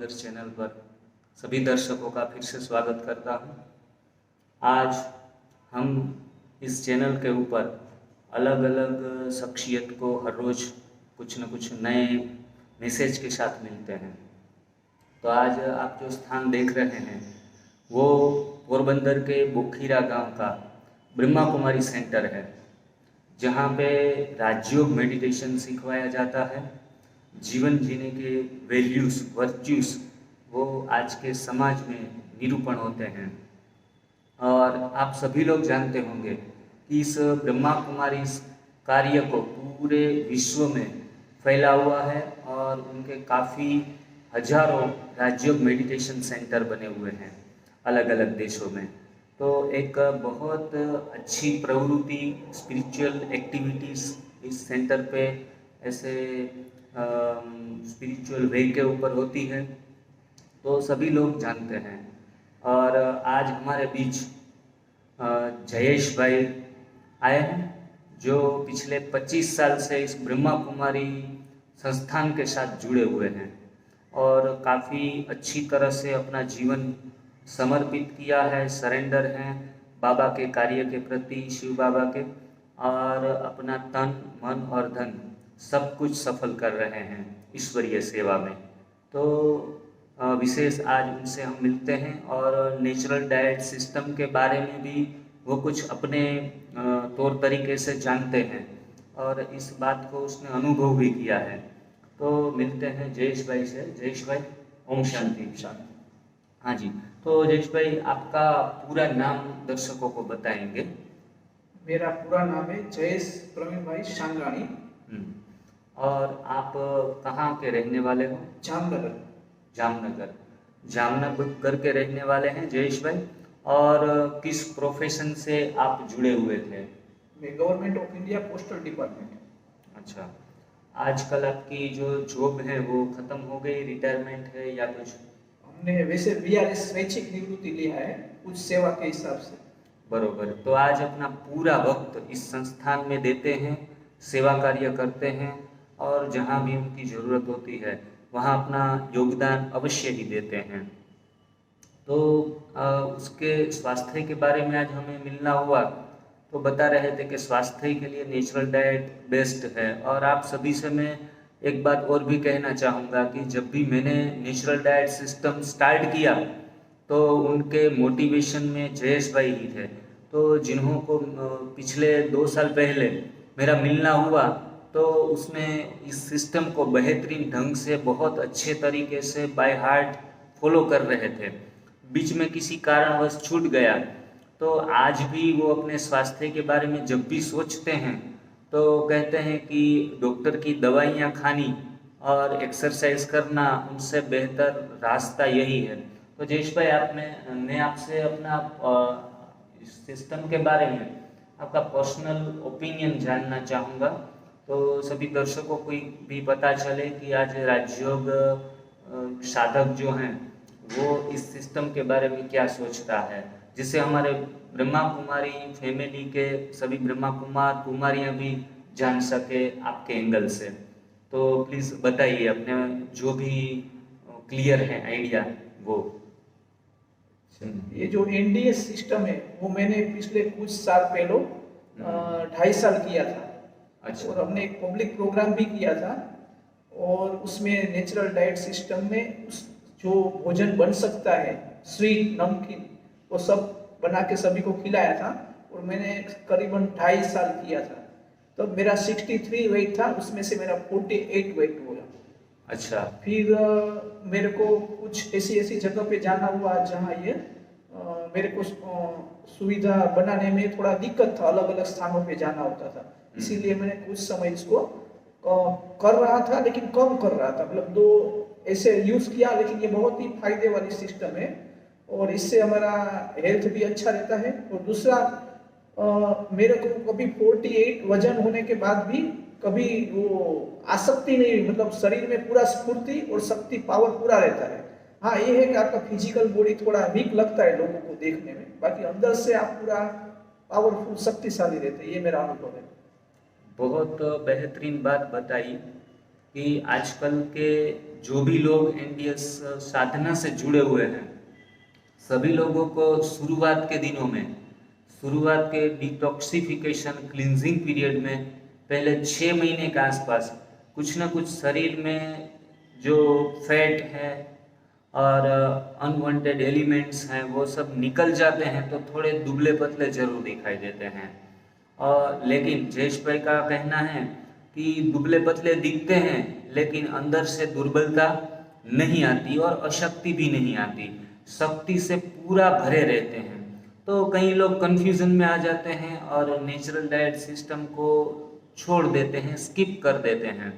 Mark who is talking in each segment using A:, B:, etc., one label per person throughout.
A: Universe channel पर सभी दर्शकों का फिर से स्वागत करता हूं। आज हम इस चैनल के ऊपर अलग अलग शख्सियत को हर रोज़ कुछ न कुछ नए मैसेज के साथ मिलते हैं। तो आज आप जो स्थान देख रहे हैं वो पोरबंदर के बोखीरा गांव का ब्रह्मा कुमारी सेंटर है, जहाँ पे राजयोग मेडिटेशन सिखवाया जाता है। जीवन जीने के वैल्यूज़ वर्च्यूज़ वो आज के समाज में निरूपण होते हैं। और आप सभी लोग जानते होंगे कि इस ब्रह्मा कुमारी कार्य को पूरे विश्व में फैला हुआ है और उनके काफ़ी हजारों राजयोग मेडिटेशन सेंटर बने हुए हैं अलग अलग देशों में। तो एक बहुत अच्छी प्रवृत्ति स्पिरिचुअल एक्टिविटीज़ इस सेंटर पे ऐसे स्पिरिचुअल वे के ऊपर होती है, तो सभी लोग जानते हैं। और आज हमारे बीच जयेश भाई आए हैं, जो पिछले 25 साल से इस ब्रह्मा कुमारी संस्थान के साथ जुड़े हुए हैं और काफ़ी अच्छी तरह से अपना जीवन समर्पित किया है, सरेंडर हैं बाबा के कार्य के प्रति, शिव बाबा के, और अपना तन मन और धन सब कुछ सफल कर रहे हैं ईश्वरीय सेवा में। तो विशेष आज उनसे हम मिलते हैं और नेचुरल डाइट सिस्टम के बारे में भी वो कुछ अपने तौर तरीके से जानते हैं और इस बात को उसने अनुभव भी किया है। तो मिलते हैं जयेश भाई से। जयेश भाई, ओम शांति। शांति। हाँ जी, तो जयेश भाई आपका पूरा नाम दर्शकों को बताएंगे?
B: मेरा पूरा नाम है जयेश प्रवीण भाई शांगानी।
A: और आप कहाँ के रहने वाले हो?
B: जामनगर।
A: जामनगर। जामनगर के रहने वाले हैं जयेश भाई। और किस प्रोफेशन से आप जुड़े हुए थे?
B: मैं government of India postal department.
A: अच्छा, आजकल आपकी जो जॉब है वो खत्म हो गई, रिटायरमेंट है या कुछ?
B: हमने वैसे वीआरएस स्वैच्छिक निवृत्ति लिया है कुछ सेवा के हिसाब से।
A: बरोबर। तो आज अपना पूरा वक्त इस संस्थान में देते हैं, सेवा कार्य करते हैं और जहाँ भी उनकी ज़रूरत होती है वहाँ अपना योगदान अवश्य ही देते हैं। तो उसके स्वास्थ्य के बारे में आज हमें मिलना हुआ तो बता रहे थे कि स्वास्थ्य के लिए नेचुरल डाइट बेस्ट है। और आप सभी से मैं एक बात और भी कहना चाहूँगा कि जब भी मैंने नेचुरल डाइट सिस्टम स्टार्ट किया तो उनके मोटिवेशन में जयेश भाई ही थे। तो जिन्हों को पिछले 2 साल पहले मेरा मिलना हुआ तो उसमें इस सिस्टम को बेहतरीन ढंग से बहुत अच्छे तरीके से बाय हार्ट फॉलो कर रहे थे। बीच में किसी कारणवश छूट गया तो आज भी वो अपने स्वास्थ्य के बारे में जब भी सोचते हैं तो कहते हैं कि डॉक्टर की दवाइयाँ खानी और एक्सरसाइज करना उनसे बेहतर रास्ता यही है। तो जयेश भाई, मैं आपसे अपना इस सिस्टम के बारे में आपका पर्सनल ओपिनियन जानना चाहूँगा, तो सभी दर्शकों को भी पता चले कि आज राजयोग साधक जो हैं वो इस सिस्टम के बारे में क्या सोचता है, जिससे हमारे ब्रह्मा कुमारी फैमिली के सभी ब्रह्मा कुमार कुमारियाँ भी जान सके आपके एंगल से। तो प्लीज़ बताइए अपने जो भी क्लियर है आइडिया वो।
B: ये जो एनडीएस सिस्टम है वो मैंने पिछले कुछ साल पहले 2.5 साल किया था।
A: अच्छा।
B: और हमने एक पब्लिक प्रोग्राम भी किया था और उसमें नेचुरल डाइट सिस्टम में जो भोजन बन सकता है, स्वीट नमकीन, वो सब बना के सभी को खिलाया था और मैंने करीबन 2.5 साल किया था। तो मेरा 63 वेट था, उसमें से मेरा 48 वेट हुआ।
A: अच्छा।
B: फिर मेरे को कुछ ऐसी जगह पे जाना हुआ जहाँ ये मेरे को सुविधा बनाने में थोड़ा दिक्कत था, अलग अलग स्थानों पे जाना होता था, इसीलिए मैंने कुछ समय इसको कर रहा था लेकिन कम कर रहा था। मतलब 2 ऐसे यूज किया, लेकिन ये बहुत ही फायदे वाली सिस्टम है और इससे हमारा हेल्थ भी अच्छा रहता है। और दूसरा मेरे को कभी 48 वजन होने के बाद भी कभी वो आसक्ति नहीं, मतलब शरीर में पूरा स्फूर्ति और शक्ति पावर पूरा रहता है। हाँ, ये है कि आपका फिजिकल बॉडी थोड़ा वीक लगता है लोगों को देखने में, बाकी अंदर से आप पूरा पावरफुल शक्तिशाली रहते हैं, ये मेरा अनुभव है।
A: बहुत बेहतरीन बात बताई। कि आजकल के जो भी लोग एनडीएस साधना से जुड़े हुए हैं, सभी लोगों को शुरुआत के दिनों में, शुरुआत के डिटॉक्सिफिकेशन क्लिनजिंग पीरियड में पहले 6 महीने के आसपास कुछ ना कुछ शरीर में जो फैट है और अनवांटेड एलिमेंट्स हैं वो सब निकल जाते हैं, तो थोड़े दुबले पतले जरूर दिखाई देते हैं। और लेकिन जयेश भाई का कहना है कि दुबले पतले दिखते हैं लेकिन अंदर से दुर्बलता नहीं आती और अशक्ति भी नहीं आती, शक्ति से पूरा भरे रहते हैं। तो कई लोग कंफ्यूजन में आ जाते हैं और नेचुरल डाइट सिस्टम को छोड़ देते हैं, स्किप कर देते हैं।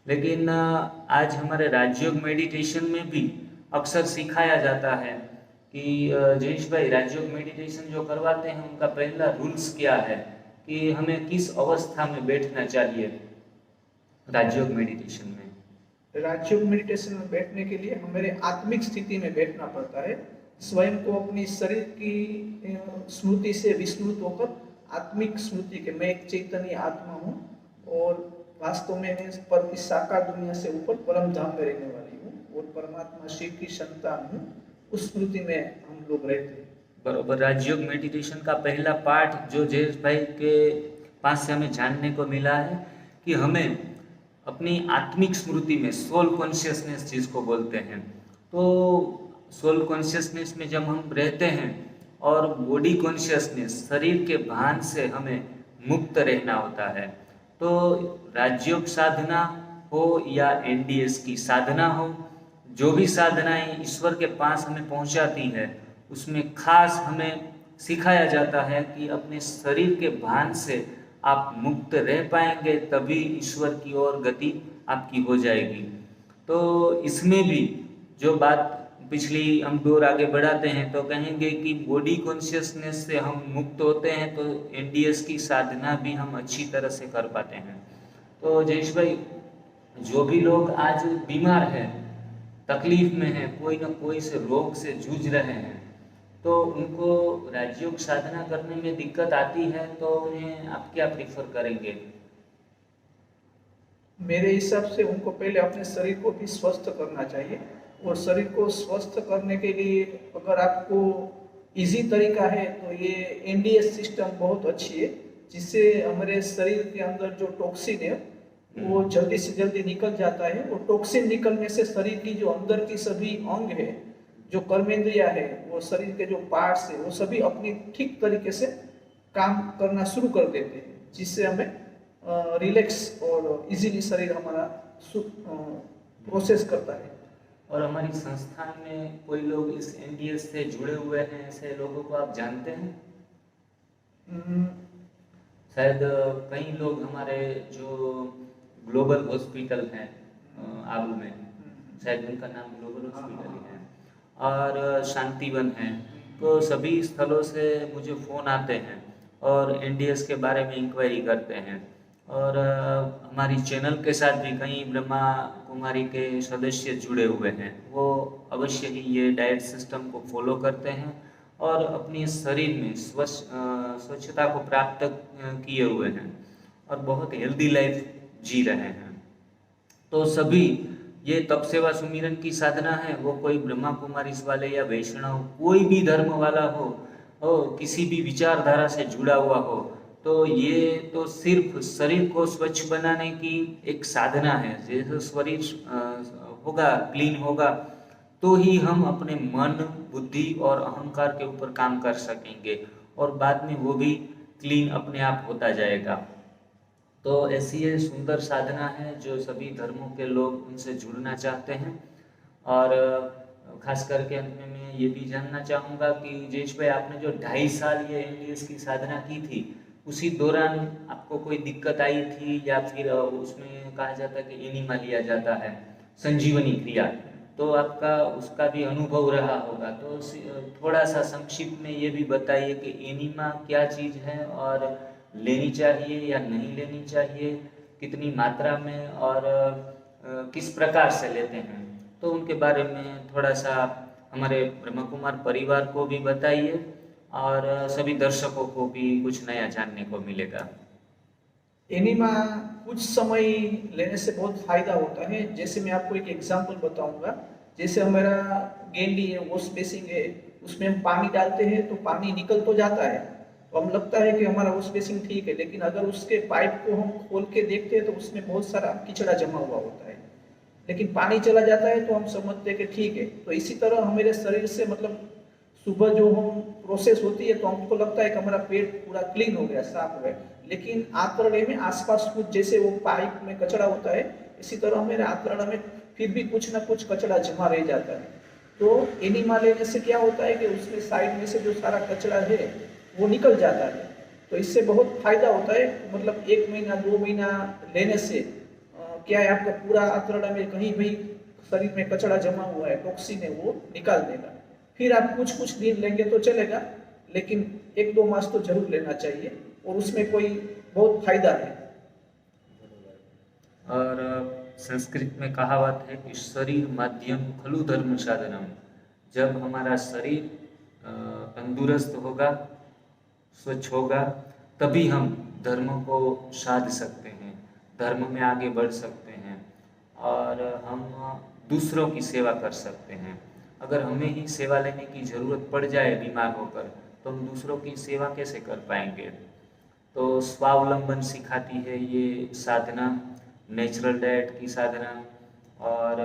A: लेकिन आज हमारे राजयोग मेडिटेशन में भी अक्सर सिखाया जाता है कि जयेश भाई राजयोग मेडिटेशन जो करवाते हैं उनका पहला रूल्स क्या है कि हमें किस अवस्था में बैठना चाहिए राजयोग मेडिटेशन में।
B: राजयोग मेडिटेशन में बैठने के लिए हमारे आत्मिक स्थिति में बैठना पड़ता है, स्वयं को अपनी शरीर की स्मृति से विस्मृत होकर आत्मिक स्मृति के मैं एक चैतन्य आत्मा हूँ और वास्तव में मैं पर इस साकार दुनिया से ऊपर परम धाम में रहने वाली हूँ और परमात्मा शिव की संतान हूँ, उस स्मृति में हम लोग रहते हैं।
A: बरोबर। राजयोग मेडिटेशन का पहला पाठ जो जयेश भाई के पास से हमें जानने को मिला है कि हमें अपनी आत्मिक स्मृति में, सोल कॉन्शियसनेस जिसको बोलते हैं, तो सोल कॉन्शियसनेस में जब हम रहते हैं और बॉडी कॉन्शियसनेस, शरीर के भान से हमें मुक्त रहना होता है। तो राजयोग साधना हो या एनडीएस की साधना हो, जो भी साधनाएं ईश्वर के पास हमें पहुंचाती है उसमें खास हमें सिखाया जाता है कि अपने शरीर के भान से आप मुक्त रह पाएंगे, तभी ईश्वर की ओर गति आपकी हो जाएगी। तो इसमें भी जो बात पिछली हम दौर आगे बढ़ाते हैं तो कहेंगे कि बॉडी कॉन्शियसनेस से हम मुक्त होते हैं तो एनडीएस की साधना भी हम अच्छी तरह से कर पाते हैं। तो जयेश भाई, जो भी लोग आज बीमार हैं, तकलीफ में हैं, कोई ना कोई से रोग से जूझ रहे हैं, तो उनको राजयोग साधना करने में दिक्कत आती है, तो उन्हें आप क्या प्रीफर करेंगे?
B: मेरे हिसाब से उनको पहले अपने शरीर को भी स्वस्थ करना चाहिए और शरीर को स्वस्थ करने के लिए अगर आपको इजी तरीका है तो ये एनडीएस सिस्टम बहुत अच्छी है, जिससे हमारे शरीर के अंदर जो टॉक्सिन है वो जल्दी से जल्दी निकल जाता है और टॉक्सिन निकलने से शरीर की जो अंदर की सभी अंग है, जो कर्मेंद्रिया है, वो शरीर के जो पार्ट्स है वो सभी अपनी ठीक तरीके से काम करना शुरू कर देते हैं, जिससे हमें रिलैक्स और इजीली शरीर हमारा प्रोसेस करता है।
A: और हमारी संस्थान में कोई लोग इस एनडीएस से जुड़े हुए हैं, ऐसे लोगों को आप जानते हैं? शायद कई लोग हमारे जो ग्लोबल हॉस्पिटल हैं आबू में, शायद उनका नाम ग्लोबल हॉस्पिटल ही है, और शांतिवन है, तो सभी स्थलों से मुझे फ़ोन आते हैं और एनडीएस के बारे में इंक्वायरी करते हैं। और हमारी चैनल के साथ भी कई ब्रह्मा कुमारी के सदस्य जुड़े हुए हैं, वो अवश्य ही ये डाइट सिस्टम को फॉलो करते हैं और अपने शरीर में स्वच्छता को प्राप्त किए हुए हैं और बहुत हेल्दी लाइफ जी रहे हैं। तो सभी ये तप सेवा सुमिरन की साधना है, वो कोई ब्रह्मा कुमारी वाले या वैष्णव, कोई भी धर्म वाला हो किसी भी विचारधारा से जुड़ा हुआ हो, तो ये तो सिर्फ शरीर को स्वच्छ बनाने की एक साधना है। जैसे शरीर होगा, क्लीन होगा, तो ही हम अपने मन, बुद्धि और अहंकार के ऊपर काम कर सकेंगे और बाद में वो भी क्लीन अपने आप होता जाएगा। तो ऐसी ये सुंदर साधना है जो सभी धर्मों के लोग उनसे जुड़ना चाहते हैं। और खास करके अंत में मैं ये भी जानना चाहूँगा कि जयेश भाई, आपने जो 2.5 साल ये एनडीएस की साधना की थी, उसी दौरान आपको कोई दिक्कत आई थी या फिर उसमें कहा जाता है कि एनिमा लिया जाता है, संजीवनी क्रिया, तो आपका उसका भी अनुभव रहा होगा, तो थोड़ा सा संक्षिप्त में ये भी बताइए कि एनिमा क्या चीज़ है और लेनी चाहिए या नहीं लेनी चाहिए, कितनी मात्रा में और किस प्रकार से लेते हैं, तो उनके बारे में थोड़ा सा हमारे ब्रह्मा कुमार परिवार को भी बताइए और सभी दर्शकों को भी कुछ नया जानने को मिलेगा।
B: एनीमा कुछ समय लेने से बहुत फायदा होता है। जैसे मैं आपको एक एग्जांपल बताऊंगा। जैसे हमारा गेंडी है, वॉश बेसिन है, उसमें हम पानी डालते हैं तो पानी निकल तो जाता है, तो हम लगता है कि हमारा वॉश बेसिन ठीक है, लेकिन अगर उसके पाइप को हम खोल के देखते हैं तो उसमें बहुत सारा कीचड़ा जमा हुआ होता है, लेकिन पानी चला जाता है तो हम समझते हैं कि ठीक है। तो इसी तरह हमारे शरीर से मतलब सुबह जो हम प्रोसेस होती है तो हमको लगता है कि हमारा पेट पूरा क्लीन हो गया, साफ हो गया, लेकिन आंतड़े में आसपास कुछ, जैसे वो पाइप में कचरा होता है, इसी तरह मेरे आंतड़ा में फिर भी कुछ ना कुछ कचरा जमा रह जाता है। तो एनिमा लेने से क्या होता है कि उसमें साइड में से जो सारा कचरा है वो निकल जाता है। तो इससे बहुत फायदा होता है। मतलब 1 महीना 2 महीना लेने से क्या है, आपका पूरा आंतड़ा में कहीं भी शरीर में कचरा जमा हुआ है, टॉक्सिन है, वो निकाल देगा। फिर आप कुछ कुछ दिन लेंगे तो चलेगा, लेकिन 1-2 मास तो जरूर लेना चाहिए, और उसमें कोई बहुत फायदा है।
A: और संस्कृत में कहावत है कि शरीर माध्यम खलु धर्म साधनम। जब हमारा शरीर तंदुरुस्त होगा, स्वच्छ होगा, तभी हम धर्म को साध सकते हैं, धर्म में आगे बढ़ सकते हैं, और हम दूसरों की सेवा कर सकते हैं। अगर हमें ही सेवा लेने की ज़रूरत पड़ जाए बीमार होकर, तो हम दूसरों की सेवा कैसे कर पाएंगे। तो स्वावलंबन सिखाती है ये साधना, नेचुरल डाइट की साधना। और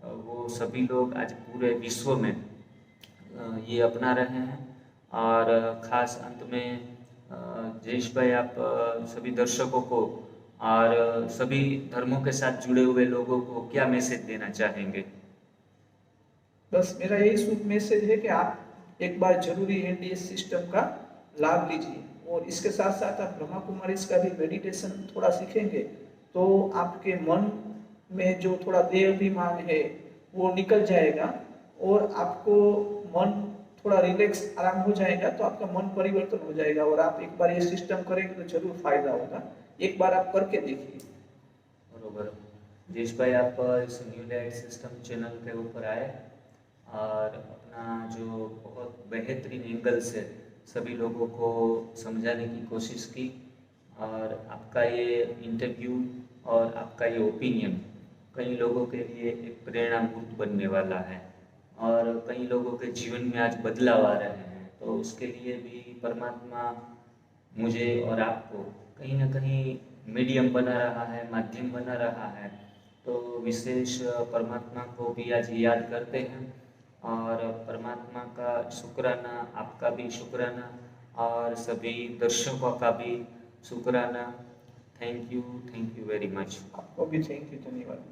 A: वो सभी लोग आज पूरे विश्व में ये अपना रहे हैं। और ख़ास अंत में जयेश भाई, आप सभी दर्शकों को और सभी धर्मों के साथ जुड़े हुए लोगों को क्या मैसेज देना चाहेंगे।
B: बस मेरा यही शुभ मैसेज है कि आप एक बार जरूरी एनडीएस सिस्टम का लाभ लीजिए, और इसके साथ साथ आप ब्रह्मा कुमारी का भी मेडिटेशन थोड़ा सीखेंगे तो आपके मन में जो थोड़ा देह अभिमान है वो निकल जाएगा, और आपको मन थोड़ा रिलैक्स आराम हो जाएगा, तो आपका मन परिवर्तन हो जाएगा, और आप एक बार ये सिस्टम करेंगे तो जरूर फायदा होगा। एक बार आप करके देखिए।
A: बरोबर। जयेश भाई, आप इस न्यू डाइट सिस्टम चैनल के ऊपर आए और अपना जो बहुत बेहतरीन एंगल से सभी लोगों को समझाने की कोशिश की, और आपका ये इंटरव्यू और आपका ये ओपिनियन कई लोगों के लिए एक प्रेरणाभूत बनने वाला है, और कई लोगों के जीवन में आज बदलाव आ रहे हैं। तो उसके लिए भी परमात्मा मुझे और आपको कहीं ना कहीं मीडियम बना रहा है, माध्यम बना रहा है। तो विशेष परमात्मा को भी आज याद करते हैं, और परमात्मा का शुक्राना, आपका भी शुक्राना, और सभी दर्शकों का भी शुक्राना। Thank you very much.
B: आपको भी थैंक यू, धन्यवाद।